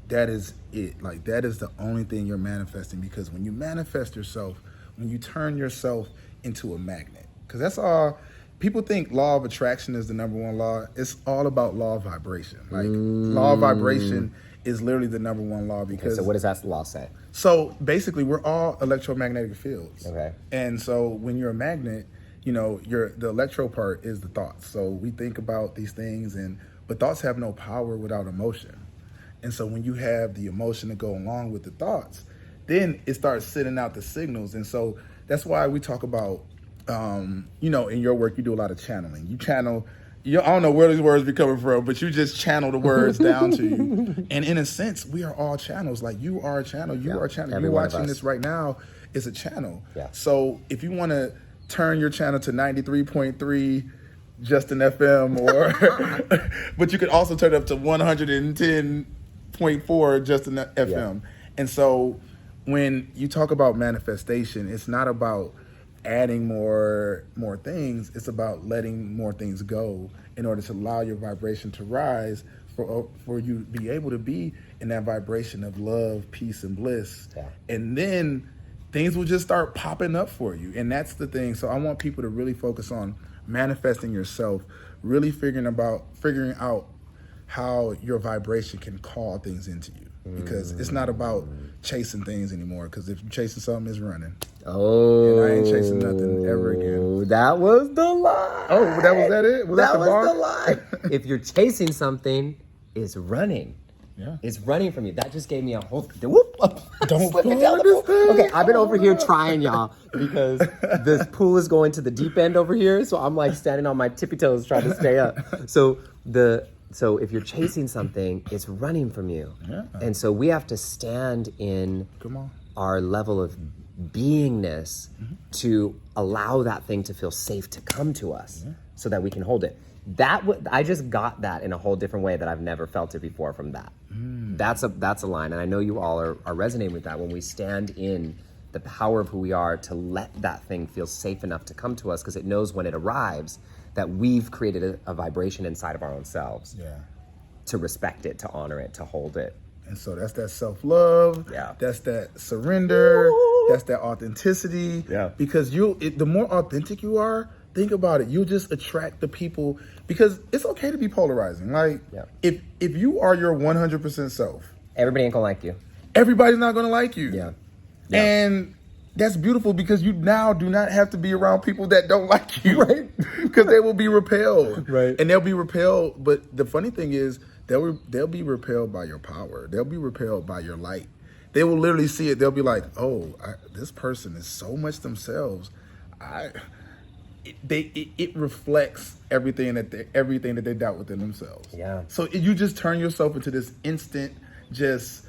That is it. Like, that is the only thing you're manifesting, because when you manifest yourself, when you turn yourself into a magnet, because that's all. People think law of attraction is the number one law. It's all about law of vibration. Like, law of vibration is literally the number one law, because... Okay, so what does that law say? So basically, we're all electromagnetic fields. Okay. And so when you're a magnet, the electro part is the thoughts. So we think about these things, but thoughts have no power without emotion. And so when you have the emotion to go along with the thoughts, then it starts sending out the signals. And so that's why we talk about... in your work, you do a lot of channeling. You channel, I don't know where these words be coming from, but you just channel the words down to you. And in a sense, we are all channels. Like, you are a channel. You are a channel. You're watching this right now is a channel. Yeah. So if you want to turn your channel to 93.3 Justin FM, but you could also turn it up to 110.4 Justin FM. Yeah. And so when you talk about manifestation, it's not about adding more things. It's about letting more things go in order to allow your vibration to rise for you to be able to be in that vibration of love, peace, and bliss. Yeah. And then things will just start popping up for you. And that's the thing. So I want people to really focus on manifesting yourself, really figuring out how your vibration can call things into you. Because it's not about chasing things anymore. Because if you're chasing something, it's running. Oh, and I ain't chasing nothing ever again. That was the line. Oh, was that it? That was the line. If you're chasing something, it's running. Yeah, it's running from you. That just gave me a whole whoop. Don't Slip it fall down the in this pool. thing. Okay, I've been over here trying, y'all, because this pool is going to the deep end over here. So I'm like standing on my tippy toes trying to stay up. So if you're chasing something, it's running from you. Yeah. And so we have to stand in our level of beingness to allow that thing to feel safe to come to us so that we can hold it. I just got that in a whole different way that I've never felt it before from that. That's a line, and I know you all are resonating with that when we stand in the power of who we are to let that thing feel safe enough to come to us, because it knows when it arrives that we've created a vibration inside of our own selves to respect it, to honor it, to hold it. And so that's that self-love. Yeah. That's that surrender. That's that authenticity. Yeah. Because the more authentic you are, think about it, you'll just attract the people, because it's okay to be polarizing. Like, if you are your 100% self, everybody ain't gonna like you. Everybody's not gonna like you. Yeah. And that's beautiful, because you now do not have to be around people that don't like you. Right. Because they will be repelled. Right. And they'll be repelled. But the funny thing is, they'll be repelled by your power. They'll be repelled by your light. They will literally see it. They'll be like, oh, this person is so much themselves. It reflects everything that they doubt within themselves. Yeah. So you just turn yourself into this instant just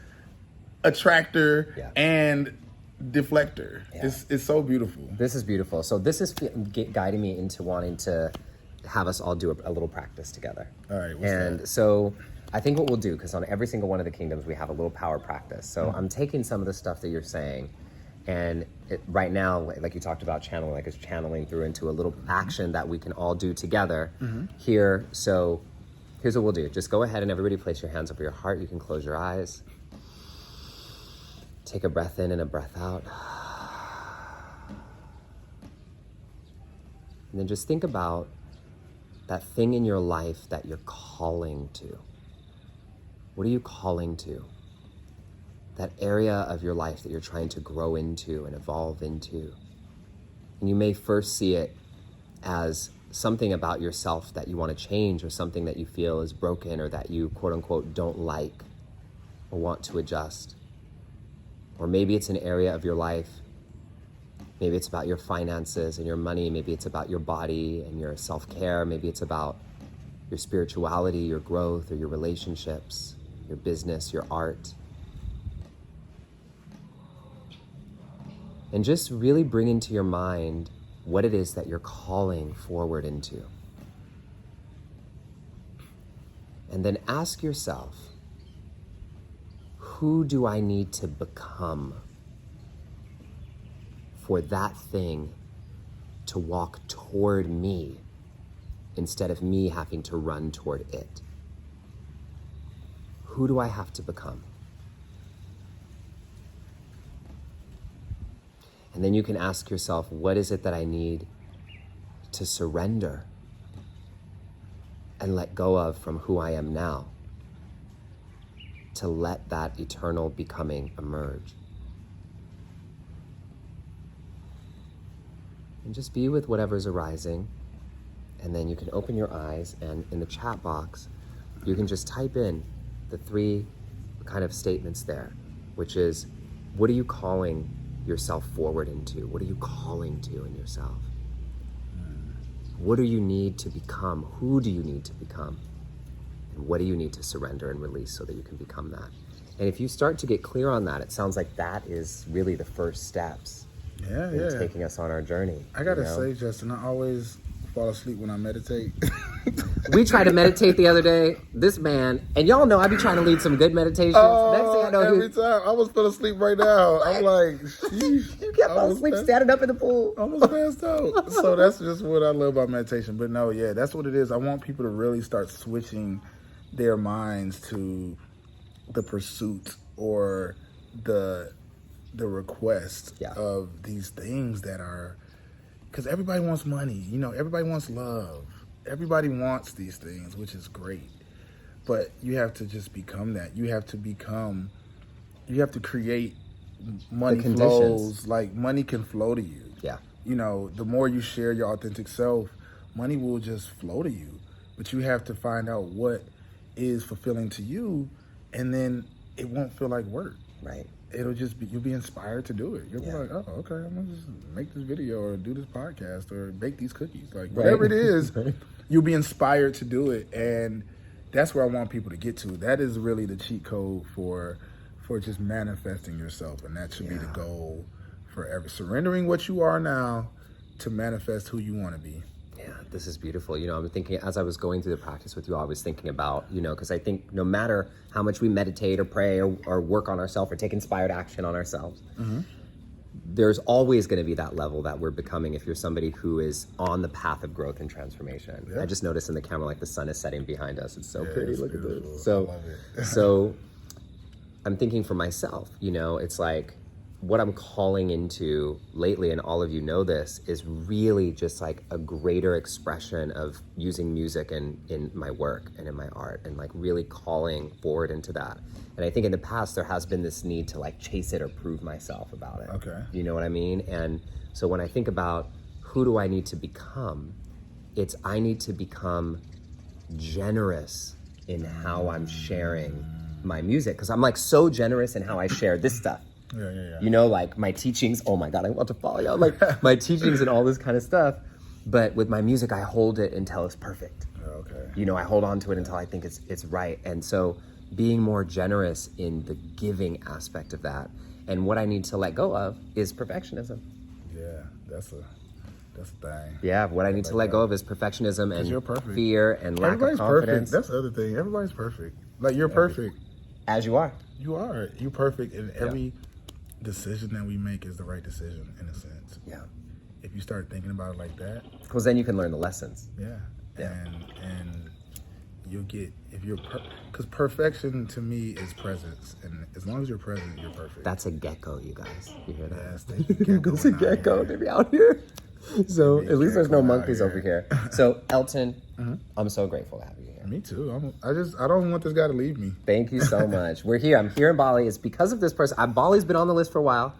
attractor and deflector. Yeah. It's so beautiful. This is beautiful. So this is guiding me into wanting to have us all do a little practice together. All right. And so I think what we'll do, because on every single one of the kingdoms we have a little power practice. So I'm taking some of the stuff that you're saying, and right now, like you talked about channeling, like it's channeling through into a little action that we can all do together here. So here's what we'll do. Just go ahead and everybody place your hands over your heart. You can close your eyes. Take a breath in and a breath out. And then just think about that thing in your life that you're calling to. What are you calling to? That area of your life that you're trying to grow into and evolve into. And you may first see it as something about yourself that you want to change, or something that you feel is broken, or that you, quote unquote, don't like or want to adjust. Or maybe it's an area of your life. Maybe it's about your finances and your money. Maybe it's about your body and your self-care. Maybe it's about your spirituality, your growth, or your relationships, your business, your art. And just really bring into your mind what it is that you're calling forward into. And then ask yourself, who do I need to become for that thing to walk toward me instead of me having to run toward it? Who do I have to become? And then you can ask yourself, what is it that I need to surrender and let go of from who I am now, to let that eternal becoming emerge? And just be with whatever's arising. And then you can open your eyes, and in the chat box, you can just type in the 3 kind of statements there, which is, what are you calling yourself forward into? What are you calling to in yourself? What do you need to become? Who do you need to become? And what do you need to surrender and release so that you can become that? And if you start to get clear on that, it sounds like that is really the first steps in taking us on our journey. I gotta say, Justin, I always fall asleep when I meditate. We tried to meditate the other day. This man, and y'all know I be trying to lead some good meditations. Next thing I know, every time I was falling asleep right now. I'm like, sheesh. You kept falling asleep standing up in the pool. I almost passed out. So that's just what I love about meditation. But no, that's what it is. I want people to really start switching their minds to the pursuit or the request of these things that are, because everybody wants money, everybody wants love, everybody wants these things, which is great, but you have to just become that. You have to create money flows, like money can flow to you. The more you share your authentic self, money will just flow to you, but you have to find out what is fulfilling to you, and then it won't feel like work. Right. it'll just be, you'll be inspired to do it. You'll be Yeah. like, oh, okay, I'm gonna just make this video or do this podcast or bake these cookies. Like Right. whatever it is, Right. you'll be inspired to do it. And that's where I want people to get to. That is really the cheat code for just manifesting yourself. And that should be the goal forever. Surrendering what you are now to manifest who you want to be. Yeah, this is beautiful. You know, I'm thinking as I was going through the practice with you, I was thinking about, you know, because I think no matter how much we meditate or pray or work on ourselves or take inspired action on ourselves, there's always going to be that level that we're becoming if you're somebody who is on the path of growth and transformation. Yeah. I just noticed in the camera, like the sun is setting behind us. It's so pretty. It's Look at beautiful. this. I So, love it. so I'm thinking for myself, you know, it's like what I'm calling into lately, and all of you know this, is really just like a greater expression of using music in my work and in my art, and like really calling forward into that. And I think in the past there has been this need to like chase it or prove myself about it. Okay. You know what I mean? And so when I think about who do I need to become, it's I need to become generous in how I'm sharing my music, because I'm like so generous in how I share this stuff. Yeah. You know, like my teachings, oh my God, I want to follow you. Like my teachings and all this kind of stuff. But with my music, I hold it until it's perfect. Okay. You know, I hold on to it until I think it's right. And so being more generous in the giving aspect of that. And what I need to let go of is perfectionism. Yeah, that's a thing. Yeah, what I need to let go of is perfectionism and you're perfect. fear and lack Everybody's of confidence. perfect. That's the other thing. Everybody's perfect. Like you're perfect. As you are. You are. You're perfect, and every decision that we make is the right decision in a sense. Yeah. If you start thinking about it like that, Because then you can learn the lessons. yeah. Yeah. And you'll get, if you're, because perfection to me is presence, and as long as you're present, you're perfect. That's a gecko, you guys. You hear that? Yes, thank you. That's a gecko. They be out here. So Big at least there's no gecko out monkeys here. over here. So Elton, I'm so grateful to have you here. Me too. I don't want this guy to leave me. Thank you so much. We're here. I'm here in Bali. It's because of this person. Bali's been on the list for a while.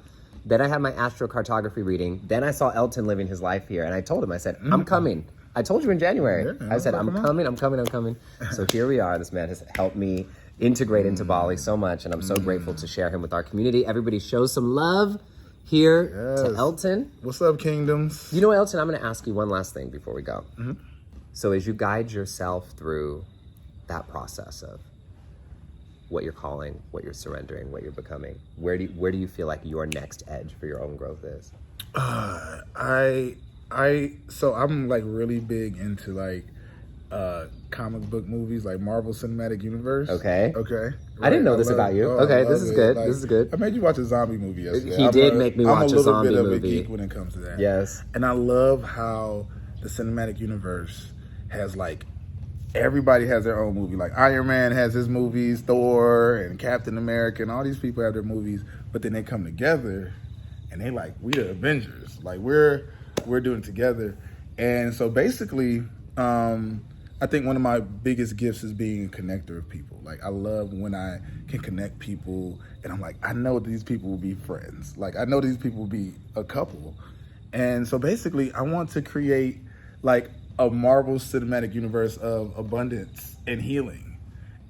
Then I had my astrocartography reading. Then I saw Elton living his life here. And I told him, I said, I'm coming. I told you in January. Yeah, I said, I'm come on. coming. So here we are. This man has helped me integrate into Bali so much. And I'm so grateful to share him with our community. Everybody show some love here to Yes. Elton. What's up, kingdoms? You know, Elton, I'm going to ask you one last thing before we go. So as you guide yourself through that process of what you're calling, what you're surrendering, what you're becoming, where do you feel like your next edge for your own growth is? So I'm like really big into like comic book movies, like Marvel Cinematic Universe. Okay. Okay. I didn't know this love- about you. I Okay, love this is it. good. Like, This is good. I made you watch a zombie movie yesterday. He did make me watch a I'm a little zombie bit of movie. a geek when it comes to that. Yes. And I love how the cinematic universe has like everybody has their own movie. Like Iron Man has his movies, Thor and Captain America, and all these people have their movies. But then they come together, and they like, we the Avengers. Like we're doing it together. And so basically, I think one of my biggest gifts is being a connector of people. Like I love when I can connect people, and I'm like, I know these people will be friends. Like I know these people will be a couple. And so basically, I want to create like a Marvel Cinematic Universe of abundance and healing.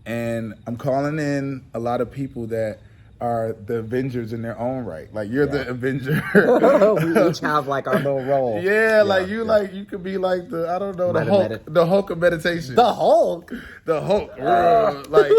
And I'm calling in a lot of people that are the Avengers in their own right. Like you're the Avenger. We each have like our little role. Yeah, like you could be like the, I don't know, the Hulk of meditation. The Hulk. The Hulk. Like,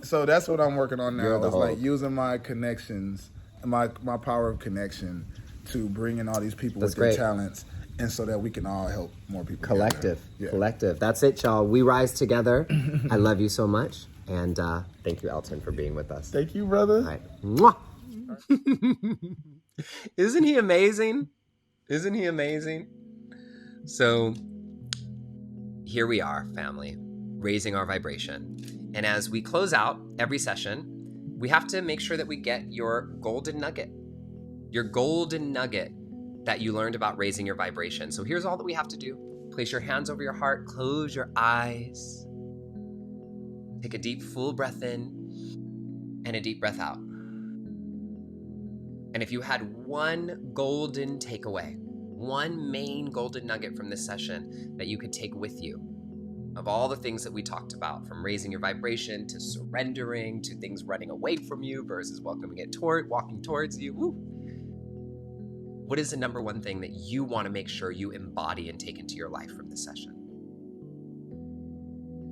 so that's what I'm working on now. You're the Is like Hulk. using my connections, my power of connection to bring in all these people That's with their great. talents, and so that we can all help more people. Collective. together. Yeah. Collective. That's it, y'all. We rise together. I love you so much. And thank you, Elton, for being with us. Thank you, brother. All right. Mwah. Isn't he amazing? Isn't he amazing? So here we are, family, raising our vibration. And as we close out every session, we have to make sure that we get your golden nugget that you learned about raising your vibration. So here's all that we have to do. Place your hands over your heart, close your eyes. Take a deep, full breath in and a deep breath out. And if you had one golden takeaway, one main golden nugget from this session that you could take with you, of all the things that we talked about, from raising your vibration to surrendering to things running away from you versus walking towards you. Woo. What is the number one thing that you want to make sure you embody and take into your life from this session?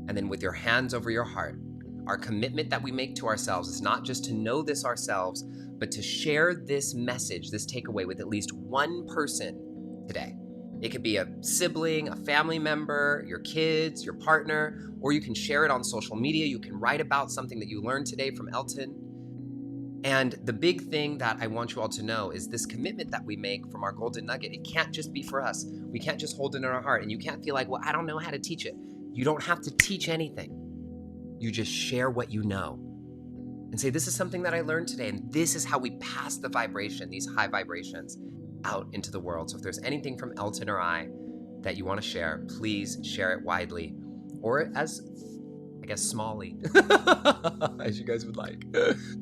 And then with your hands over your heart, our commitment that we make to ourselves is not just to know this ourselves, but to share this message, this takeaway with at least one person today. It could be a sibling, a family member, your kids, your partner, or you can share it on social media. You can write about something that you learned today from Elton. And the big thing that I want you all to know is this commitment that we make from our golden nugget. It can't just be for us. We can't just hold it in our heart. And you can't feel like, well, I don't know how to teach it. You don't have to teach anything. You just share what you know and say, this is something that I learned today. And this is how we pass the vibration, these high vibrations, out into the world. So if there's anything from Elton or I that you want to share, please share it widely, or as, I guess, smally, as you guys would like.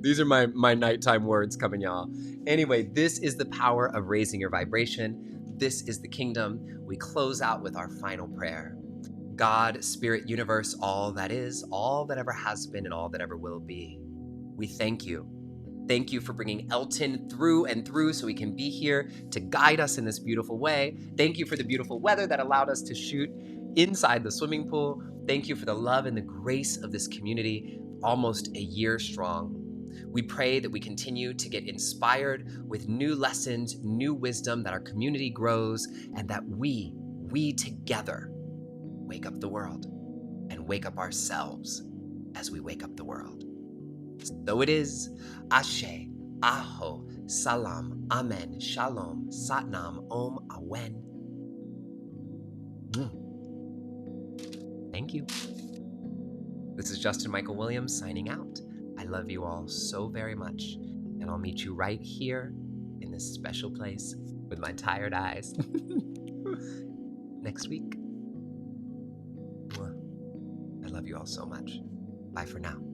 These are my nighttime words coming, y'all. Anyway, this is the power of raising your vibration. This is the kingdom. We close out with our final prayer. God, Spirit, Universe, all that is, all that ever has been, and all that ever will be. We thank you. Thank you for bringing Elton through and through so he can be here to guide us in this beautiful way. Thank you for the beautiful weather that allowed us to shoot inside the swimming pool. Thank you for the love and the grace of this community, almost a year strong. We pray that we continue to get inspired with new lessons, new wisdom, that our community grows, and that we together wake up the world and wake up ourselves as we wake up the world. So it is. Ashe, Aho, Salam, Amen, Shalom, Satnam, Om, Awen. Thank you. This is Justin Michael Williams signing out. I love you all so very much, and I'll meet you right here in this special place with my tired eyes next week. I love you all so much. Bye for now.